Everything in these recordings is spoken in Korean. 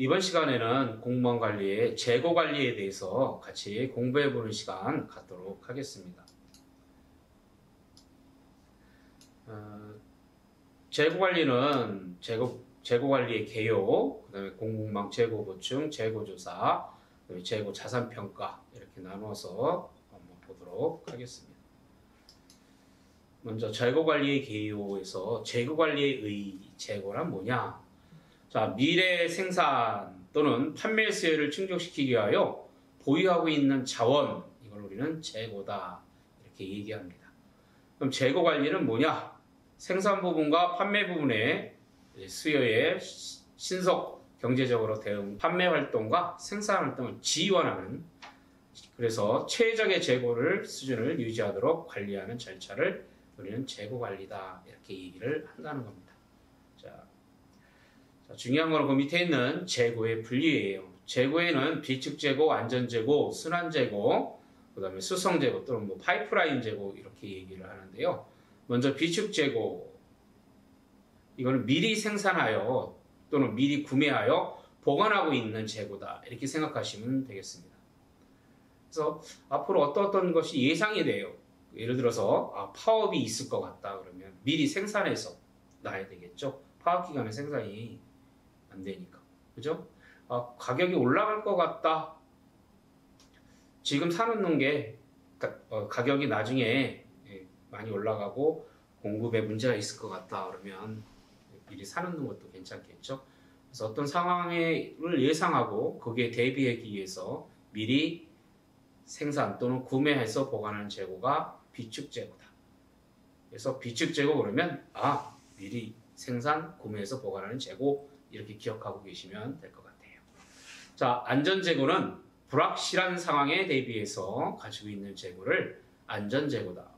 이번 시간에는 공무원 관리의 재고 관리에 대해서 같이 공부해보는 시간 갖도록 하겠습니다. 재고 관리는 재고 관리의 개요, 그 다음에 공공망 재고 보충, 재고 조사, 재고 자산 평가 이렇게 나눠서 한번 보도록 하겠습니다. 먼저 재고 관리의 개요에서 재고 관리의 의, 재고란 뭐냐? 자, 미래 생산 또는 판매 수요를 충족시키기 위하여 보유하고 있는 자원, 이걸 우리는 재고다 이렇게 얘기합니다. 그럼 재고 관리는 뭐냐? 생산 부분과 판매 부분의 수요에 신속 경제적으로 대응, 판매 활동과 생산 활동을 지원하는, 그래서 최적의 재고를 수준을 유지하도록 관리하는 절차를 우리는 재고 관리다 이렇게 얘기를 한다는 겁니다. 자, 중요한 거는 그 밑에 있는 재고의 분류예요. 재고에는 비축재고, 안전재고, 순환재고, 그 다음에 수성재고 또는 뭐 파이프라인 재고 이렇게 얘기를 하는데요. 먼저 비축재고, 이거는 미리 생산하여 또는 미리 구매하여 보관하고 있는 재고다 이렇게 생각하시면 되겠습니다. 그래서 앞으로 어떤 것이 예상이 돼요. 예를 들어서 파업이 있을 것 같다 그러면 미리 생산해서 놔야 되겠죠. 파업 기간에 생산이 안 되니까, 그죠? 가격이 올라갈 것 같다. 지금 사놓는 게 가격이 나중에 많이 올라가고 공급에 문제가 있을 것 같다 그러면 미리 사놓는 것도 괜찮겠죠. 그래서 어떤 상황을 예상하고 거기에 대비하기 위해서 미리 생산 또는 구매해서 보관하는 재고가 비축재고다. 그래서 비축재고 그러면 미리 생산, 구매해서 보관하는 재고 이렇게 기억하고 계시면 될 것 같아요. 자, 안전재고는 불확실한 상황에 대비해서 가지고 있는 재고를 안전재고다.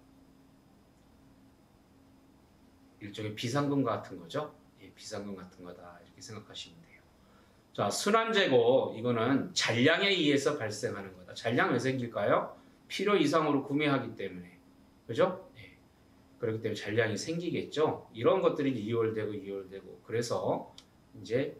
일종의 비상금 같은 거죠. 비상금 같은 거다 이렇게 생각하시면 돼요. 자, 순환재고, 이거는 잔량에 의해서 발생하는 거다. 잔량 왜 생길까요? 필요 이상으로 구매하기 때문에, 그죠? 그렇기 때문에 잔량이 생기겠죠. 이런 것들이 이월되고 그래서 이제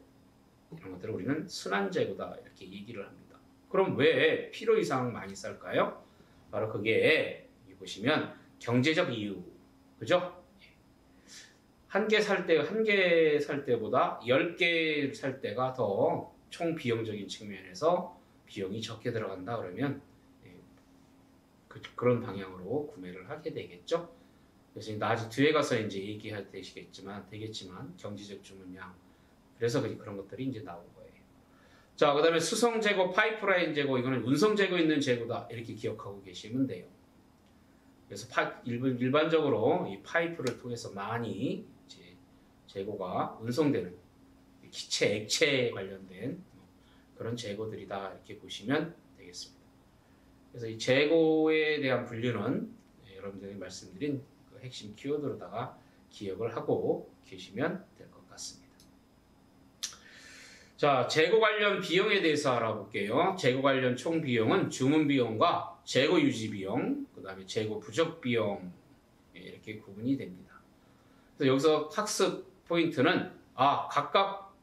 이런 것들을 우리는 순환재고다 이렇게 얘기를 합니다. 그럼 왜 필요 이상 많이 쌀까요? 바로 그게 여기 보시면 경제적 이유, 그죠? 한 개 살 때보다 10개 살 때가 더 총 비용적인 측면에서 비용이 적게 들어간다 그러면 그런 방향으로 구매를 하게 되겠죠. 그래서 나중에 뒤에 가서 이제 얘기할 되겠지만 경제적 주문량, 그래서 그런 것들이 이제 나온 거예요. 자, 그 다음에 수성재고, 파이프라인 재고, 이거는 운송재고 있는 재고다 이렇게 기억하고 계시면 돼요. 그래서 일반적으로 이 파이프를 통해서 많이 이제 재고가 운송되는 기체, 액체에 관련된 그런 재고들이다 이렇게 보시면 되겠습니다. 그래서 이 재고에 대한 분류는 여러분들이 말씀드린 그 핵심 키워드로다가 기억을 하고 계시면 될 것 같습니다. 자, 재고 관련 비용에 대해서 알아볼게요. 재고 관련 총 비용은 주문 비용과 재고 유지 비용, 그 다음에 재고 부족 비용 이렇게 구분이 됩니다. 그래서 여기서 학습 포인트는 각각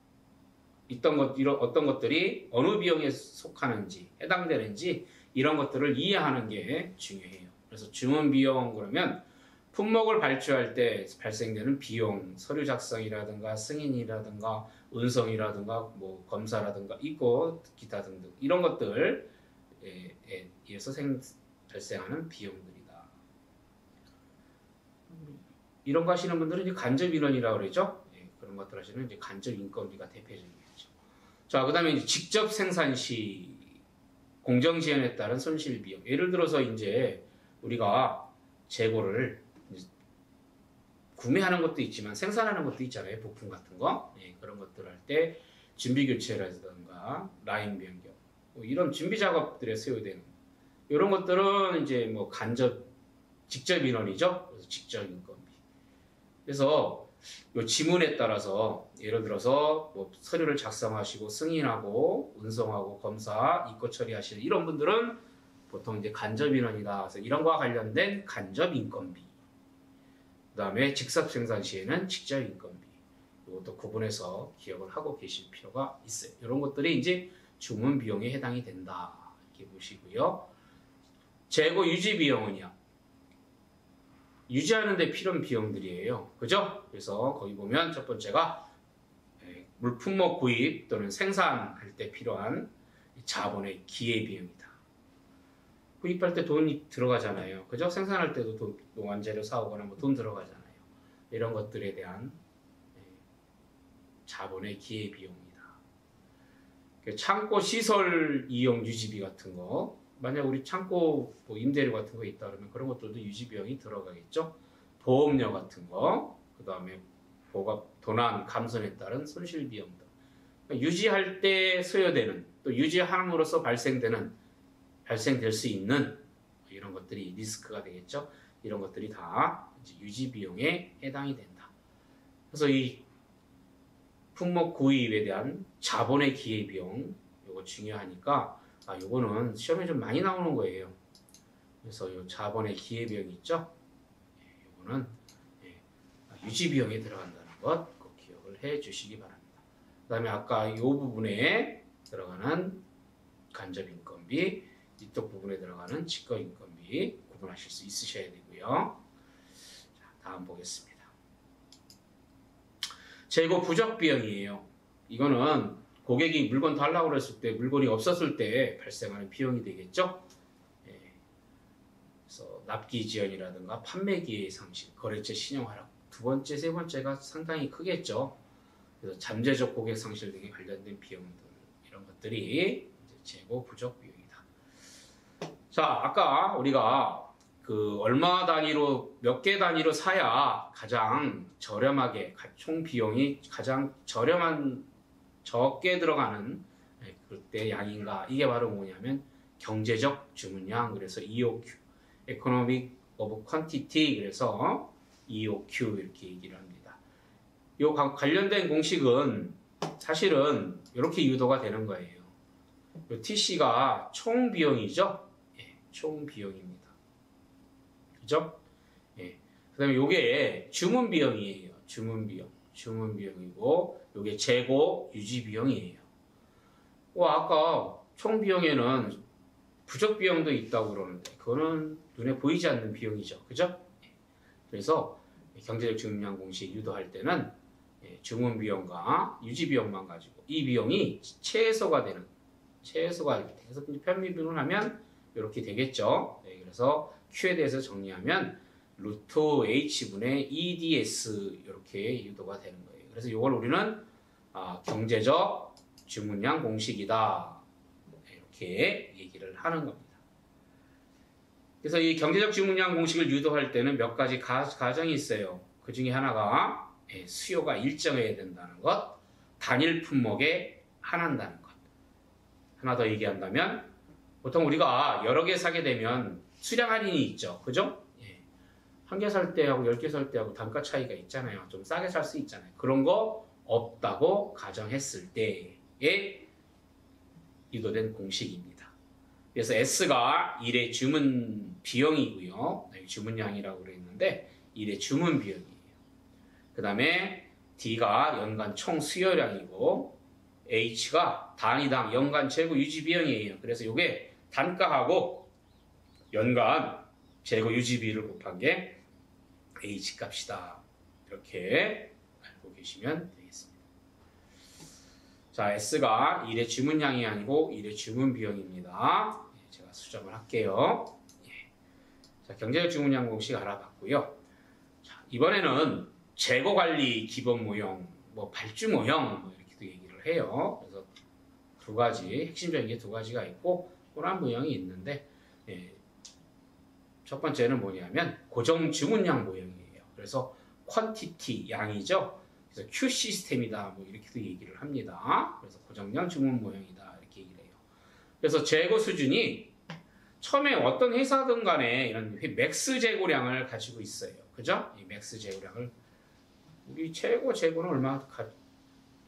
어떤 것들이 어느 비용에 속하는지 해당되는지 이런 것들을 이해하는 게 중요해요. 그래서 주문 비용 그러면 품목을 발주할 때 발생되는 비용, 서류 작성이라든가 승인이라든가 운송이라든가 뭐 검사라든가 있고 기타 등등 이런 것들에 의해서 발생하는 비용들이다. 이런 거 하시는 분들은 이제 간접 인원이라고 그러죠. 그런 것들 하시는 이제 간접 인건비가 대표적이겠죠. 자, 그 다음에 직접 생산 시 공정 지연에 따른 손실 비용. 예를 들어서 이제 우리가 재고를 구매하는 것도 있지만 생산하는 것도 있잖아요. 부품 같은 거. 그런 것들 할 때 준비 교체라든가 라인 변경, 이런 준비 작업들에 소요되는 이런 것들은 이제 뭐 직접 인원이죠. 그래서 직접 인건비. 그래서 요 지문에 따라서 예를 들어서 뭐 서류를 작성하시고 승인하고 운송하고 검사, 입고 처리하시는 이런 분들은 보통 이제 간접 인원이다. 그래서 이런 거와 관련된 간접 인건비. 그 다음에 직접 생산 시에는 직접 인건비. 이것도 구분해서 기억을 하고 계실 필요가 있어요. 이런 것들이 이제 주문 비용에 해당이 된다. 이렇게 보시고요. 재고 유지 비용은요. 유지하는 데 필요한 비용들이에요. 그죠? 그래서 거기 보면 첫 번째가 물품목 구입 또는 생산할 때 필요한 자본의 기회비용이다. 구입할 때 돈이 들어가잖아요. 그죠? 생산할 때도 원재료 사오거나 뭐 돈 들어가잖아요. 이런 것들에 대한 자본의 기회비용입니다. 창고 시설 이용 유지비 같은 거, 만약 우리 창고 뭐 임대료 같은 거 있다 그러면 그런 것들도 유지비용이 들어가겠죠. 보험료 같은 거, 그 다음에 도난, 감손에 따른 손실 비용들. 그러니까 유지할 때 소요되는, 또 유지함으로써 발생될 수 있는 이런 것들이 리스크가 되겠죠. 이런 것들이 다 유지 비용에 해당이 된다. 그래서 이 품목 구입에 대한 자본의 기회 비용, 이거 중요하니까 요거는 시험에 좀 많이 나오는 거예요. 그래서 요 자본의 기회 비용이 있죠. 요거는 유지 비용에 들어간다는 것 꼭 기억을 해 주시기 바랍니다. 그 다음에 아까 이 부분에 들어가는 간접인건비, 이쪽 부분에 들어가는 직거인건비 구분하실 수 있으셔야 되고요. 자, 다음 보겠습니다. 재고 부족 비용이에요. 이거는 고객이 물건 달라고 그랬을 때 물건이 없었을 때 발생하는 비용이 되겠죠. 그래서 납기 지연이라든가 판매 기회 상실, 거래처 신용 하락, 두 번째, 세 번째가 상당히 크겠죠. 그래서 잠재적 고객 상실 등에 관련된 비용들, 이런 것들이 이제 재고 부족 비용이다. 자, 아까 우리가 얼마 단위로, 몇 개 단위로 사야 가장 저렴하게, 총 비용이 가장 적게 들어가는 그때 양인가, 이게 바로 뭐냐면 경제적 주문량, 그래서 EOQ, Economic of Quantity, 그래서 EOQ 이렇게 얘기를 합니다. 이 관련된 공식은 사실은 이렇게 유도가 되는 거예요. TC가 총 비용이죠. 총 비용입니다. 그죠? 그 다음에 요게 주문 비용이에요. 주문 비용이고, 요게 재고 유지 비용이에요. 아까 총 비용에는 부족 비용도 있다고 그러는데, 그거는 눈에 보이지 않는 비용이죠. 그죠? 그래서 경제적 주문량 공식 유도할 때는 주문 비용과 유지 비용만 가지고 이 비용이 최소가 될 때, 그래서 편미분을 하면 이렇게 되겠죠. 그래서 Q에 대해서 정리하면 루트 H분의 EDS 이렇게 유도가 되는 거예요. 그래서 이걸 우리는 경제적 주문량 공식이다, 이렇게 얘기를 하는 겁니다. 그래서 이 경제적 주문량 공식을 유도할 때는 몇 가지 가정이 있어요. 그 중에 하나가 수요가 일정해야 된다는 것, 단일 품목에 한한다는 것. 하나 더 얘기한다면, 보통 우리가 여러 개 사게 되면 수량 할인이 있죠. 그죠? 한 개 살 때하고 10개 살 때하고 단가 차이가 있잖아요. 좀 싸게 살 수 있잖아요. 그런 거 없다고 가정했을 때에 유도된 공식입니다. 그래서 S가 일의 주문 비용이고요. 주문량이라고 그랬는데 일의 주문 비용이에요. 그 다음에 D가 연간 총 수요량이고, H가 단위당 연간 재고 유지 비용이에요. 그래서 이게 단가하고 연간 재고 유지비를 곱한 게 H 값이다. 이렇게 알고 계시면 되겠습니다. 자, S가 일의 주문량이 아니고 일의 주문 비용입니다. 제가 수정을 할게요. 자, 경제적 주문량 공식 알아봤고요. 자, 이번에는 재고 관리 기본 모형, 발주 모형, 이렇게도 얘기를 해요. 그래서 두 가지, 핵심적인 게 두 가지가 있고, 호란 모형이 있는데, 첫 번째는 뭐냐면 고정 주문량 모형이에요. 그래서 퀀티티, 양이죠. 그래서 Q 시스템이다, 이렇게도 얘기를 합니다. 그래서 고정량 주문 모형이다, 이렇게 얘기를 해요. 그래서 재고 수준이 처음에 어떤 회사든 간에 이런 맥스 재고량을 가지고 있어요. 그죠? 이 맥스 재고량을 우리 최고 재고는 얼마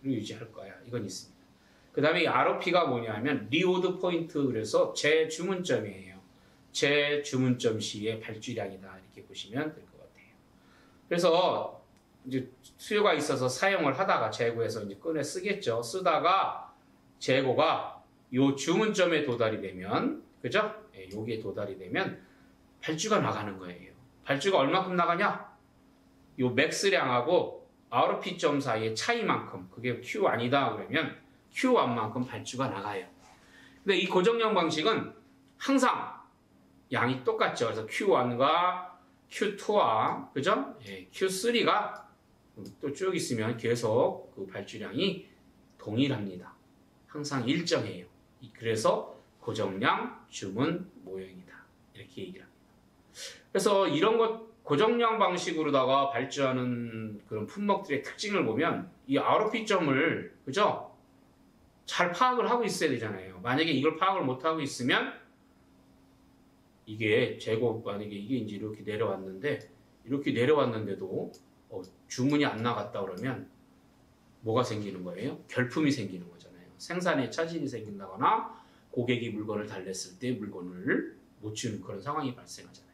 유지할 거야, 이건 있습니다. 그 다음에 이 ROP가 뭐냐면 리오드 포인트, 그래서 제 주문점이에요. 제 주문점 시의 발주량이다, 이렇게 보시면 될 것 같아요. 그래서 이제 수요가 있어서 사용을 하다가 재고해서 이제 꺼내 쓰겠죠. 쓰다가 재고가 요 주문점에 도달이 되면, 그죠? 예, 여기에 도달이 되면 발주가 나가는 거예요. 발주가 얼마큼 나가냐? 요 맥스량하고 RP점 사이의 차이만큼, 그게 Q 아니다 그러면 Q1만큼 발주가 나가요. 근데 이 고정량 방식은 항상 양이 똑같죠. 그래서 Q1과 Q2와, 그죠? 예, Q3가 또 쭉 있으면 계속 그 발주량이 동일합니다. 항상 일정해요. 그래서 고정량 주문 모형이다. 이렇게 얘기를 합니다. 그래서 이런 것 고정량 방식으로다가 발주하는 그런 품목들의 특징을 보면 이 ROP점을, 그죠? 잘 파악을 하고 있어야 되잖아요. 만약에 이걸 파악을 못 하고 있으면 이게 재고, 만약에 이게 이제 이렇게 내려왔는데도 주문이 안 나갔다 그러면 뭐가 생기는 거예요? 결품이 생기는 거잖아요. 생산에 차질이 생긴다거나 고객이 물건을 달랬을 때 물건을 못 주는 그런 상황이 발생하잖아요.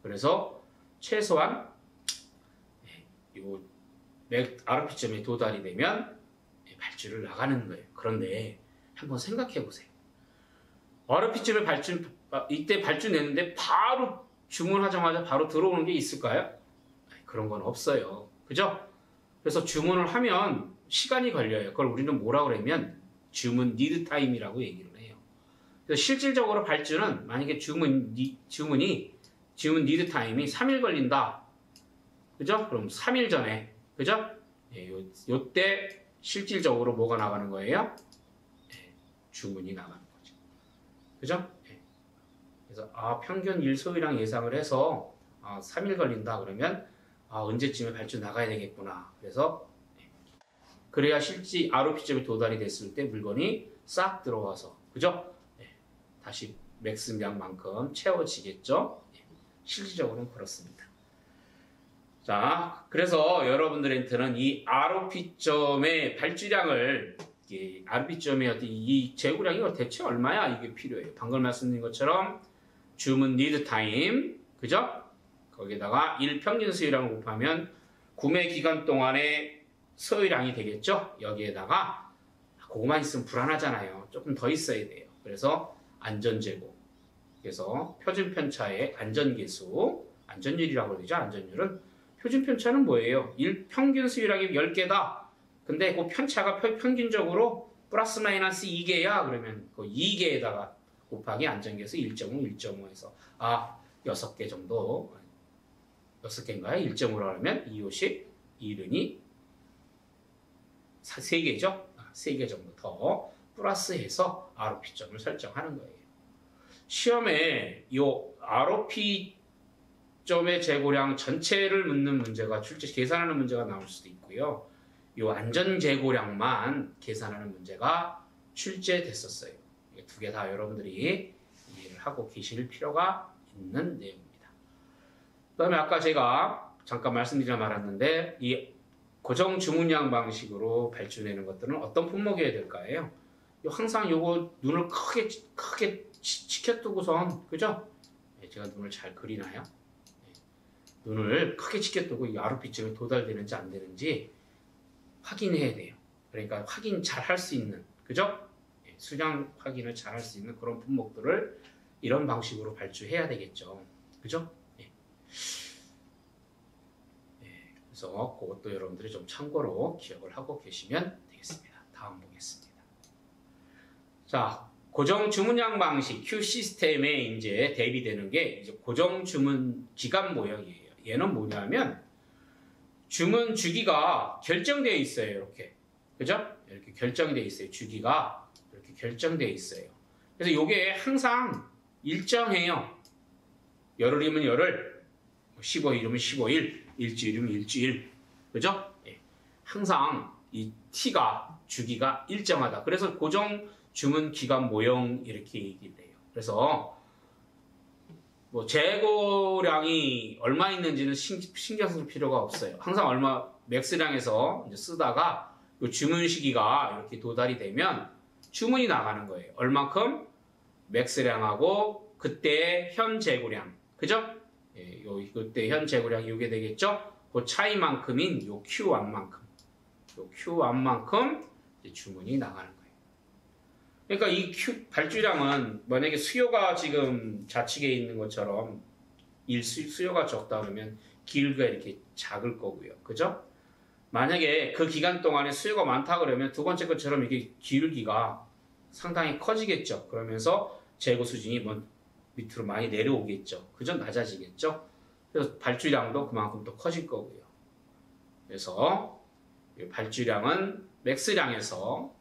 그래서 최소한 요 RP점에 도달이 되면 발주를 나가는 거예요. 그런데 한번 생각해 보세요. RP점에 이때 발주 냈는데 바로 주문하자마자 바로 들어오는 게 있을까요? 그런 건 없어요. 그죠? 그래서 주문을 하면 시간이 걸려요. 그걸 우리는 뭐라고 그러면 주문 리드 타임이라고 얘기를 해요. 그래서 실질적으로 발주는 만약에 주문 리드 타임이 3일 걸린다. 그죠? 그럼 3일 전에, 그죠? 예, 요때 실질적으로 뭐가 나가는 거예요? 예, 주문이 나가는 거죠. 그죠? 예. 그래서 평균 일 소요량 예상을 해서 3일 걸린다 그러면 언제쯤에 발주 나가야 되겠구나. 그래서 그래야 실제 ROP점에 도달이 됐을 때 물건이 싹 들어와서, 그죠? 예, 다시 맥스량만큼 채워지겠죠? 실질적으로는 그렇습니다. 자, 그래서 여러분들한테는 이 ROP점의 발주량을, ROP점의 이 재고량이 대체 얼마야? 이게 필요해요. 방금 말씀드린 것처럼 주문 리드 타임, 그죠? 거기다가 일평균 수요량을 곱하면 구매 기간 동안의 소요량이 되겠죠? 여기에다가 그거만 있으면 불안하잖아요. 조금 더 있어야 돼요. 그래서 안전재고, 그래서 표준편차의 안전계수, 안전율이라고 그러죠. 안전율은 표준편차는 뭐예요? 평균 수요량이 10개다. 근데 그 편차가 평균적으로 플러스 마이너스 2개야. 그러면 그 2개에다가 곱하기 안전계수 1.5, 1.5에서 6개 정도, 6개인가요? 1.5로 하면 250, 2른이 3개죠? 3개 정도 더 플러스해서 ROP점을 설정하는 거예요. 시험에 이 ROP점의 재고량 전체를 묻는 문제가 계산하는 문제가 나올 수도 있고요. 이 안전재고량만 계산하는 문제가 출제됐었어요. 두 개 다 여러분들이 이해를 하고 계실 필요가 있는 내용입니다. 그 다음에 아까 제가 잠깐 말씀드리려 말았는데 이 고정 주문량 방식으로 발주되는 것들은 어떤 품목이어야 될까요? 항상 요거 눈을 크게 치켜두고선, 그죠? 제가 눈을 잘 그리나요? 눈을 크게 치켜두고 이 ROP점에 도달되는지 안 되는지 확인해야 돼요. 그러니까 확인 잘 할 수 있는, 그죠? 수량 확인을 잘 할 수 있는 그런 품목들을 이런 방식으로 발주해야 되겠죠. 그죠? 그래서 그것도 여러분들이 좀 참고로 기억을 하고 계시면 되겠습니다. 다음 보겠습니다. 자, 고정 주문량 방식 Q 시스템에 이제 대비되는 게 이제 고정 주문 기간 모형이에요. 얘는 뭐냐면 주문 주기가 결정되어 있어요. 이렇게. 그죠? 이렇게 결정이 되어 있어요. 주기가 이렇게 결정되어 있어요. 그래서 이게 항상 일정해요. 열흘이면 열흘, 15일이면 15일, 일주일이면 일주일. 그죠? 예. 항상 이 T가 주기가 일정하다. 그래서 고정 주문 기간 모형 이렇게 얘기를 해요. 그래서 뭐 재고량이 얼마 있는지는 신경 쓸 필요가 없어요. 항상 얼마 맥스량에서 이제 쓰다가 이 주문 시기가 이렇게 도달이 되면 주문이 나가는 거예요. 얼만큼? 맥스량하고 그때 현 재고량. 그죠? 예, 그때 현 재고량이 이게 되겠죠? 그 차이만큼인 요 Q1만큼, 요 Q1만큼 주문이 나가는 거예요. 그러니까 이 발주량은 만약에 수요가 지금 좌측에 있는 것처럼 수요가 적다 그러면 기울기가 이렇게 작을 거고요. 그죠? 만약에 그 기간 동안에 수요가 많다 그러면 두 번째 것처럼 이게 기울기가 상당히 커지겠죠. 그러면서 재고 수준이 밑으로 많이 내려오겠죠. 그죠? 낮아지겠죠. 그래서 발주량도 그만큼 또 커질 거고요. 그래서 발주량은 맥스량에서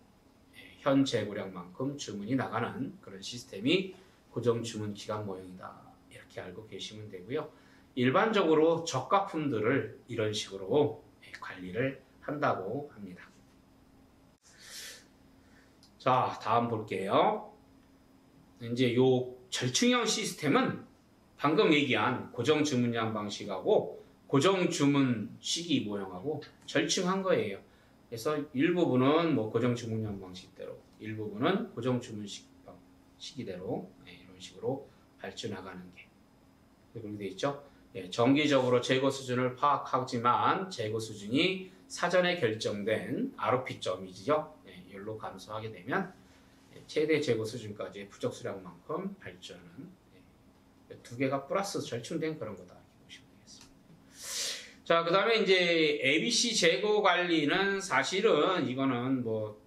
현 재고량만큼 주문이 나가는 그런 시스템이 고정 주문 기간 모형이다. 이렇게 알고 계시면 되고요. 일반적으로 저가품들을 이런 식으로 관리를 한다고 합니다. 자, 다음 볼게요. 이제 요 절충형 시스템은 방금 얘기한 고정 주문량 방식하고 고정 주문 시기 모형하고 절충한 거예요. 그래서 일부분은 뭐 고정 주문량 방식대로, 일부분은 고정 주문 시기대로 이런 식으로 발주 나가는 게 그렇게 돼 있죠. 정기적으로 재고 수준을 파악하지만 재고 수준이 사전에 결정된 ROP점이죠. 열로 감소하게 되면 최대 재고 수준까지의 부적 수량만큼 발주하는 두 개가 플러스 절충된 그런 거다 이렇게 보시면 되겠습니다. 자, 그 다음에 이제 ABC 재고 관리는 사실은 이거는 뭐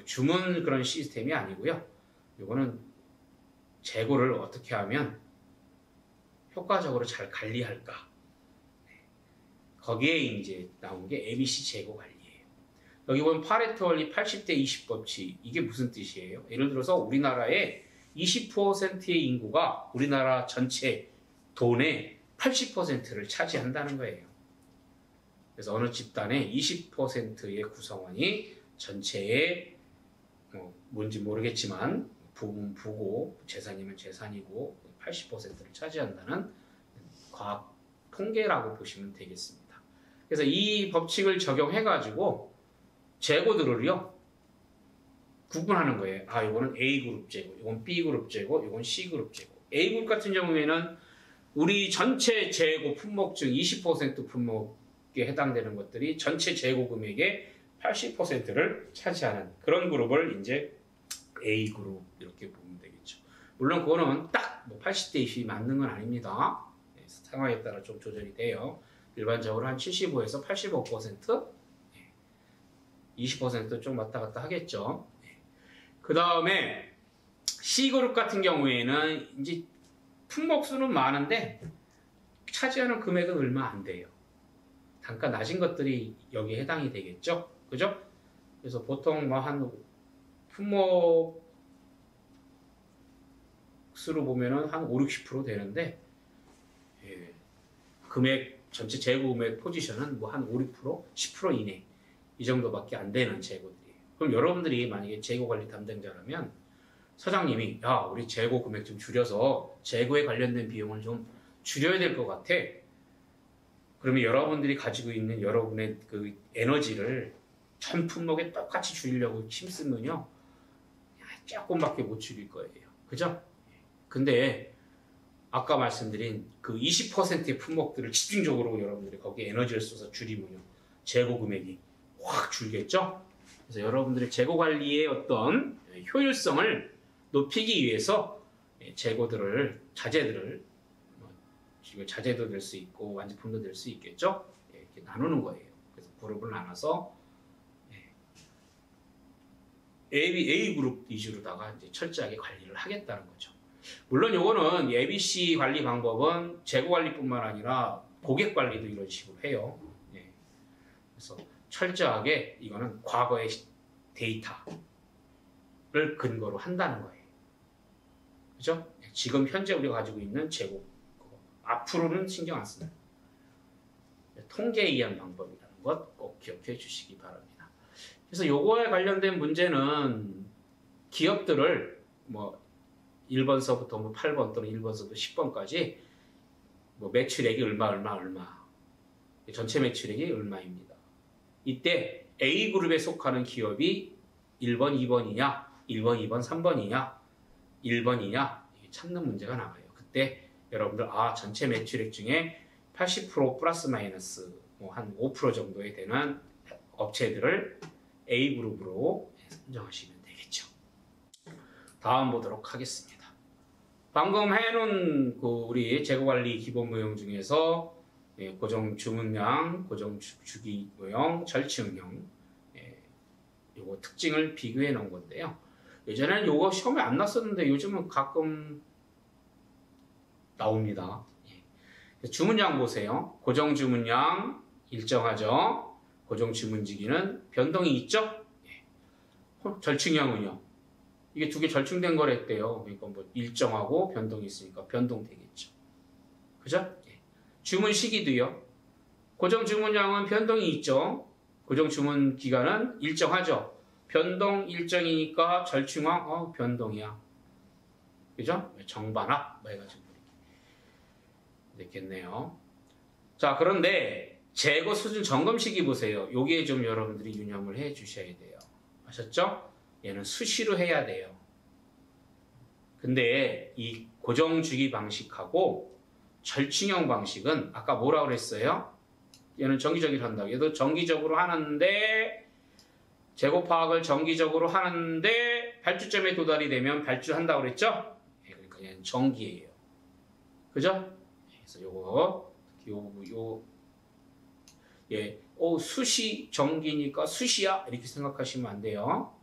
주문 그런 시스템이 아니고요. 이거는 재고를 어떻게 하면 효과적으로 잘 관리할까. 거기에 이제 나온 게 ABC 재고 관리예요. 여기 보면 파레토 원리 80대 20 법칙. 이게 무슨 뜻이에요? 예를 들어서 우리나라의 20%의 인구가 우리나라 전체 돈의 80%를 차지한다는 거예요. 그래서 어느 집단의 20%의 구성원이 전체의 뭔지 모르겠지만 부분 부고 재산이면 재산이고 80%를 차지한다는 과학 통계라고 보시면 되겠습니다. 그래서 이 법칙을 적용해가지고 재고들을요 구분하는 거예요. 아, 이거는 A그룹 재고, 이건 B그룹 재고, 이건 C그룹 재고. A그룹 같은 경우에는 우리 전체 재고 품목 중 20% 품목에 해당되는 것들이 전체 재고 금액의 80%를 차지하는 그런 그룹을 이제 A그룹 이렇게 보면 되겠죠. 물론 그거는 딱 80대 20이 맞는 건 아닙니다. 상황에 따라 좀 조절이 돼요. 일반적으로 한 75에서 85%, 20% 좀 왔다 갔다 하겠죠. 그 다음에 C그룹 같은 경우에는 이제 품목 수는 많은데 차지하는 금액은 얼마 안 돼요. 단가 낮은 것들이 여기에 해당이 되겠죠. 그죠? 그래서 보통 뭐 한 품목 수로 보면은 한 5, 60% 되는데 금액 전체 재고 금액 포지션은 뭐 한 5, 6%, 10% 이내 이 정도밖에 안 되는 재고들이에요. 그럼 여러분들이 만약에 재고 관리 담당자라면 사장님이 야, 우리 재고 금액 좀 줄여서 재고에 관련된 비용을 좀 줄여야 될 것 같아. 그러면 여러분들이 가지고 있는 여러분의 그 에너지를 전 품목에 똑같이 줄이려고 힘쓰면요 조금밖에 못 줄일 거예요. 그죠? 근데 아까 말씀드린 그 20%의 품목들을 집중적으로 여러분들이 거기에 에너지를 써서 줄이면요 재고 금액이 확 줄겠죠? 그래서 여러분들의 재고 관리의 어떤 효율성을 높이기 위해서 재고들을, 자재들을, 자재도 될 수 있고 완제품도 될 수 있겠죠? 이렇게 나누는 거예요. 그래서 그룹을 나눠서 A그룹 위주로다가 이제 철저하게 관리를 하겠다는 거죠. 물론 요거는 ABC 관리 방법은 재고 관리뿐만 아니라 고객 관리도 이런 식으로 해요. 그래서 철저하게 이거는 과거의 데이터를 근거로 한다는 거예요. 그죠? 지금 현재 우리가 가지고 있는 재고, 앞으로는 신경 안 씁니다. 통계에 의한 방법이라는 것 꼭 기억해 주시기 바랍니다. 그래서 요거에 관련된 문제는 기업들을 뭐 1번서부터 뭐 8번 또는 1번서부터 10번까지 뭐 매출액이 얼마 전체 매출액이 얼마입니다. 이때 A그룹에 속하는 기업이 1번, 2번이냐 1번, 2번, 3번이냐 1번이냐 찾는 문제가 나와요. 그때 여러분들 전체 매출액 중에 80% 플러스 마이너스 뭐 한 5% 정도에 되는 업체들을 A그룹으로 선정하시면 되겠죠. 다음 보도록 하겠습니다. 방금 해놓은 그 우리 재고관리 기본 모형 중에서 고정 주문량, 고정 주기 모형, 절충형 요거 특징을 비교해 놓은 건데요. 예전에는 요거 시험에 안 났었는데 요즘은 가끔 나옵니다. 주문량 보세요. 고정 주문량 일정하죠. 고정 주문지기는 변동이 있죠. 절충형은요. 이게 두 개 절충된 거랬대요. 그러니까 뭐 일정하고 변동이 있으니까 변동되겠죠. 그죠? 주문 시기도요. 고정 주문량은 변동이 있죠. 고정 주문 기간은 일정하죠. 변동 일정이니까 절충형 변동이야. 그죠? 정반합 뭐 해가지고 됐겠네요. 자, 그런데 재고 수준 점검 시기 보세요. 요게 좀 여러분들이 유념을 해 주셔야 돼요. 아셨죠? 얘는 수시로 해야 돼요. 근데 이 고정 주기 방식하고 절충형 방식은 아까 뭐라고 그랬어요? 얘는 정기적으로 한다고. 얘도 정기적으로 하는데 재고 파악을 정기적으로 하는데 발주점에 도달이 되면 발주한다고 그랬죠? 그러니까 얘는 정기예요. 그죠? 그래서 요거 수시 정기니까 수시야 이렇게 생각하시면 안 돼요.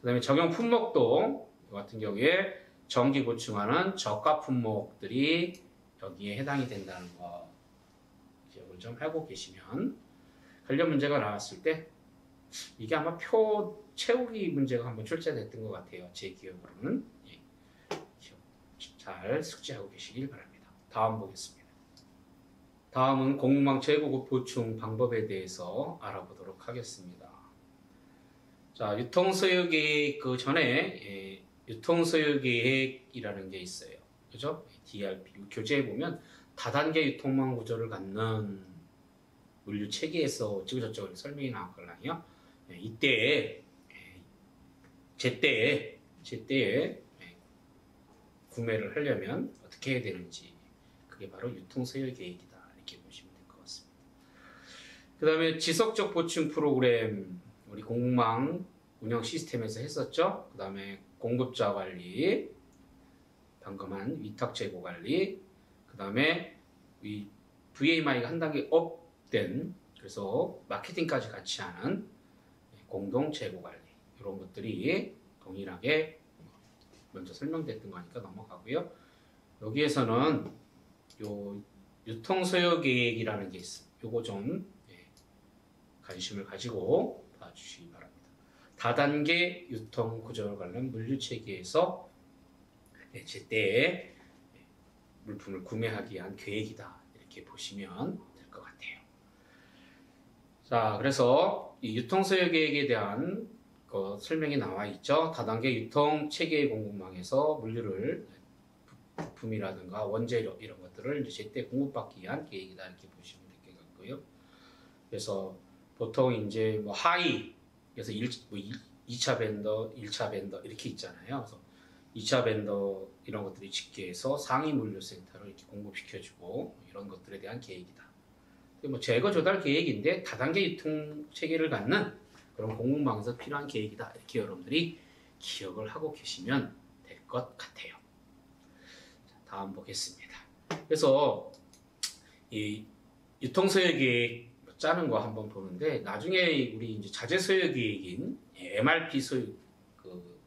그 다음에 적용 품목도 이 같은 경우에 정기 보충하는 저가 품목들이 여기에 해당이 된다는 거 기억을 좀 하고 계시면 관련 문제가 나왔을 때 이게 아마 표 채우기 문제가 한번 출제됐던 것 같아요. 제 기억으로는. 잘 숙지하고 계시길 바랍니다. 다음 보겠습니다. 다음은 공무망 재고 보충 방법에 대해서 알아보도록 하겠습니다. 자, 유통소요 계획 그 전에 유통소요 계획이라는 게 있어요. 그죠? DRP 교재에 보면 다단계 유통망 구조를 갖는 물류 체계에서 어쩌고저쩌고 설명이 나왔거든요. 이때 제때에 구매를 하려면 어떻게 해야 되는지 그게 바로 유통소요 계획이다 이렇게 보시면 될 것 같습니다. 그 다음에 지속적 보충 프로그램 우리 공망 운영 시스템에서 했었죠. 그 다음에 공급자 관리, 방금 한 위탁 재고 관리, 그 다음에 이 VAMI가 한 단계 업된 그래서 마케팅까지 같이 하는 공동 재고 관리 이런 것들이 동일하게 먼저 설명됐던 거니까 넘어가고요. 여기에서는 요 유통소요 계획이라는 게 있어요. 요거 좀 관심을 가지고 봐주시기 바랍니다. 다단계 유통 구조와 관련 물류 체계에서 제때에 물품을 구매하기 위한 계획이다 이렇게 보시면 될 것 같아요. 자, 그래서 이 유통소요 계획에 대한 설명이 나와 있죠. 다단계 유통 체계 공급망에서 물류를 부품이라든가 원재료 이런 것들을 제때 공급받기 위한 계획이다 이렇게 보시면 될 것 같고요. 그래서 보통 이제 뭐 하위 그래서 2차 벤더, 1차 벤더 이렇게 있잖아요. 그래서 2차 벤더 이런 것들이 집계해서 상위 물류센터를 이렇게 공급시켜주고 이런 것들에 대한 계획이다. 뭐 재고 조달 계획인데 다단계 유통 체계를 갖는 그런 공급망에서 필요한 계획이다. 이렇게 여러분들이 기억을 하고 계시면 될 것 같아요. 자, 다음 보겠습니다. 그래서 이 유통소요 계획 짜는 거 한번 보는데 나중에 우리 이제 자재소요 계획인 MRP 소요 그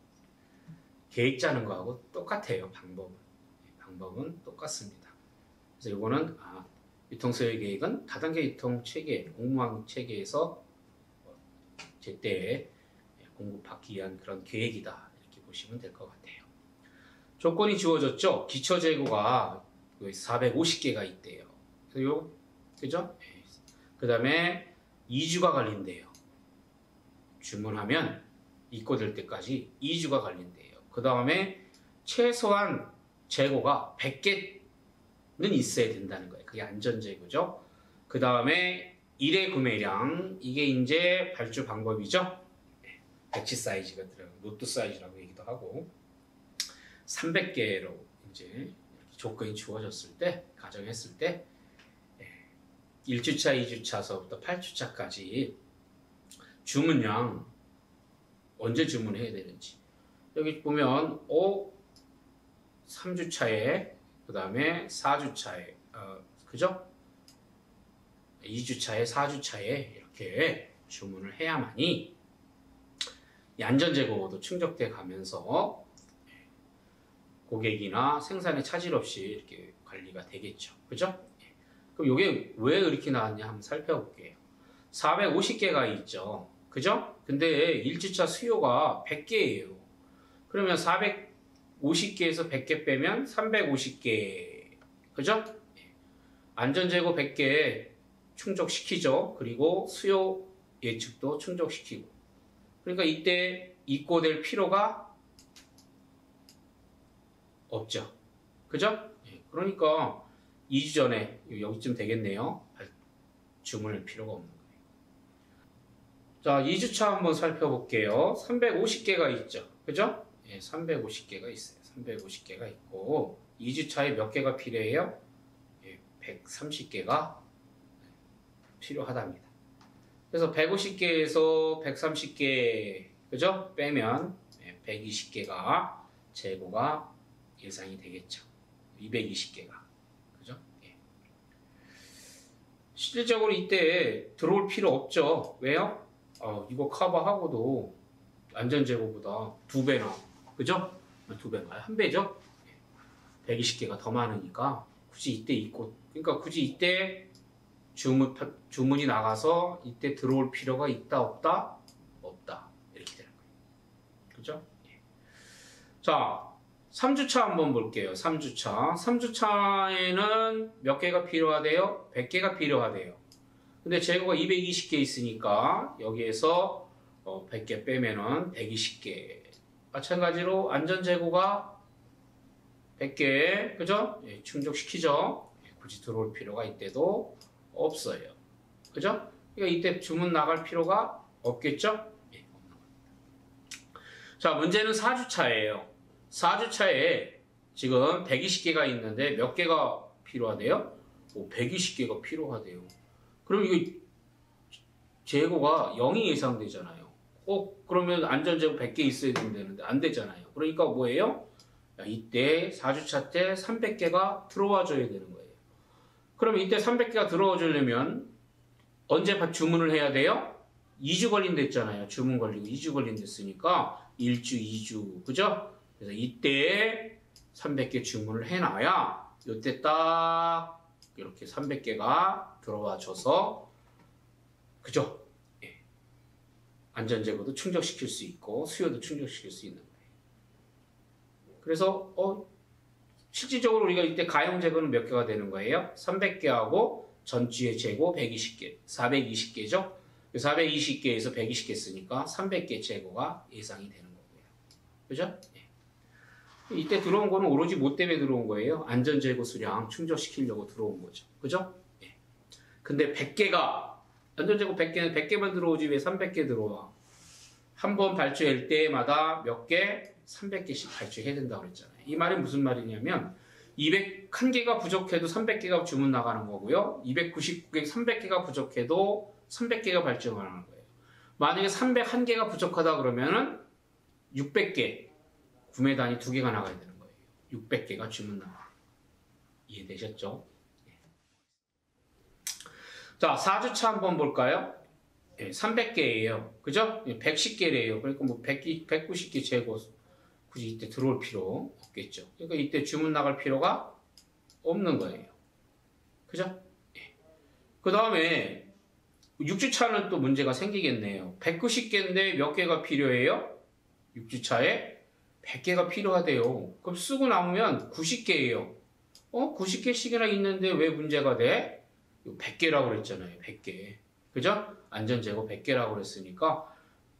계획 짜는 거하고 똑같아요. 방법은 똑같습니다. 그래서 이거는 유통소요 계획은 다단계 유통 체계, 공무망 체계에서 제때 공급받기 위한 그런 계획이다 이렇게 보시면 될 것 같아요. 조건이 주어졌죠. 기초 재고가 450개가 있대요. 그죠? 그 다음에 2주가 걸린대요. 주문하면 입고될 때까지 2주가 걸린대요. 그 다음에 최소한 재고가 100개는 있어야 된다는 거예요. 그게 안전재고죠. 그 다음에 1회 구매량, 이게 이제 발주 방법이죠. 배치 사이즈가 들어가고, 로또 사이즈라고 얘기도 하고, 300개로 이제 조건이 주어졌을 때, 가정했을 때, 1주차, 2주차서부터 8주차까지 주문량 언제 주문해야 되는지. 여기 보면 3주차에 그 다음에 4주차에 그죠? 2주차에 4주차에 이렇게 주문을 해야만이 이 안전재고도 충족돼 가면서 고객이나 생산에 차질 없이 이렇게 관리가 되겠죠. 그죠? 그럼 이게 왜 이렇게 나왔냐 한번 살펴볼게요. 450개가 있죠. 그죠? 근데 1주차 수요가 100개예요. 그러면 450개에서 100개 빼면 350개. 그죠? 안전재고 100개 충족시키죠. 그리고 수요 예측도 충족시키고. 그러니까 이때 입고될 필요가 없죠. 그죠? 그러니까 2주 전에 여기쯤 되겠네요. 주문할 필요가 없는 거예요. 자, 2주차 한번 살펴볼게요. 350개가 있죠. 그죠? 350개가 있어요. 350개가 있고 2주차에 몇 개가 필요해요? 130개가 필요하답니다. 그래서 150개에서 130개 그죠? 빼면 120개가 재고가 예상이 되겠죠. 220개가 그죠? 실질적으로 이때 들어올 필요 없죠. 왜요? 이거 커버하고도 안전재고보다 2배나 그죠? 2배나 1배죠? 120개가 더 많으니까 굳이 이때 입고 그러니까 굳이 이때 주문이 나가서 이때 들어올 필요가 있다 없다? 없다 이렇게 되는 거예요. 그죠? 자 3주차 한번 볼게요. 3주차에는 몇 개가 필요하대요? 100개가 필요하대요. 근데 재고가 220개 있으니까 여기에서 100개 빼면은 120개. 마찬가지로 안전재고가 100개, 그죠? 충족시키죠. 굳이 들어올 필요가 이때도 없어요. 그죠? 그러니까 이때 주문 나갈 필요가 없겠죠? 없는 겁니다. 자, 문제는 4주차예요. 4주차에 지금 120개가 있는데 몇 개가 필요하대요? 120개가 필요하대요. 그럼 이거 재고가 0이 예상되잖아요. 그러면 안전재고 100개 있어야 되는데 안 되잖아요. 그러니까 뭐예요? 이때 4주차 때 300개가 들어와 줘야 되는 거예요. 그럼 이때 300개가 들어와 주려면 언제 주문을 해야 돼요? 2주 걸린댔잖아요. 주문 걸리고 2주 걸린댔으니까 1주, 2주. 그죠? 그래서 이때 300개 주문을 해놔야 이때 딱 이렇게 300개가 들어와 줘서 그죠? 안전재고도 충족시킬 수 있고 수요도 충족시킬 수 있는 거예요. 그래서 실질적으로 우리가 이때 가용재고는 몇 개가 되는 거예요? 300개하고 전주의 재고 120개, 420개죠? 420개에서 120개 쓰니까 300개 재고가 예상이 되는 거고요. 그죠? 이때 들어온 거는 오로지 뭐 때문에 들어온 거예요? 안전재고 수량 충족시키려고 들어온 거죠. 그죠? 근데 100개가, 안전재고 100개는 100개만 들어오지 왜 300개 들어와? 한 번 발주할 때마다 몇 개? 300개씩 발주해야 된다고 그랬잖아요. 이 말이 무슨 말이냐면 201개가 부족해도 300개가 주문 나가는 거고요. 299개, 300개가 부족해도 300개가 발주하는 거예요. 만약에 301개가 부족하다 그러면은 600개, 구매단이 2개가 나가야 되는 거예요. 600개가 주문 나가요. 이해되셨죠? 자, 4주차 한번 볼까요? 300개예요. 그죠? 110개래요. 그러니까 뭐 190개 재고 굳이 이때 들어올 필요 없겠죠. 그러니까 이때 주문 나갈 필요가 없는 거예요. 그죠? 그 다음에 6주차는 또 문제가 생기겠네요. 190개인데 몇 개가 필요해요? 6주차에 100개가 필요하대요. 그럼 쓰고 나오면 90개예요. 90개씩이나 있는데 왜 문제가 돼? 100개라고 그랬잖아요. 100개. 그죠? 안전재고 100개라고 그랬으니까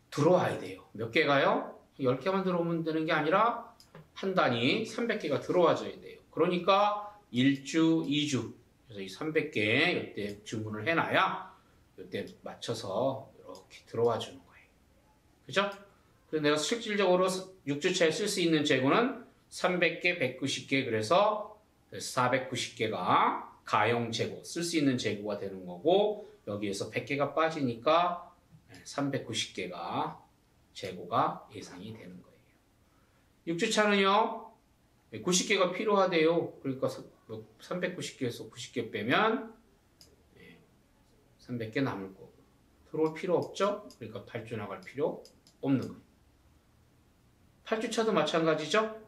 들어와야 돼요. 몇 개가요? 10개만 들어오면 되는 게 아니라 한 단위 300개가 들어와줘야 돼요. 그러니까 1주, 2주. 그래서 이 300개 이때 주문을 해놔야 이때 맞춰서 이렇게 들어와 주는 거예요. 그죠? 그래서 내가 실질적으로 6주차에 쓸 수 있는 재고는 300개, 190개 그래서 490개가 가용 재고, 쓸 수 있는 재고가 되는 거고 여기에서 100개가 빠지니까 390개가 재고가 예상이 되는 거예요. 6주차는요. 90개가 필요하대요. 그러니까 390개에서 90개 빼면 300개 남을 거고 들어올 필요 없죠? 그러니까 8주 나갈 필요 없는 거예요. 8주차도 마찬가지죠?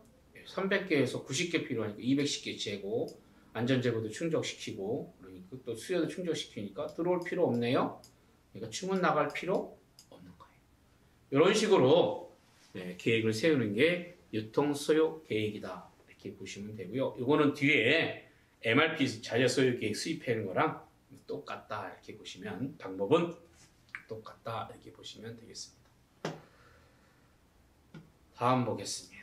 300개에서 90개 필요하니까 210개 재고, 안전재고도 충족시키고, 그러니까 또 수요도 충족시키니까 들어올 필요 없네요. 그러니까 주문 나갈 필요 없는 거예요. 이런 식으로 계획을 세우는 게 유통소요 계획이다. 이렇게 보시면 되고요. 이거는 뒤에 MRP 자재소요 계획 수입하는 거랑 똑같다. 이렇게 보시면 방법은 똑같다. 이렇게 보시면 되겠습니다. 다음 보겠습니다.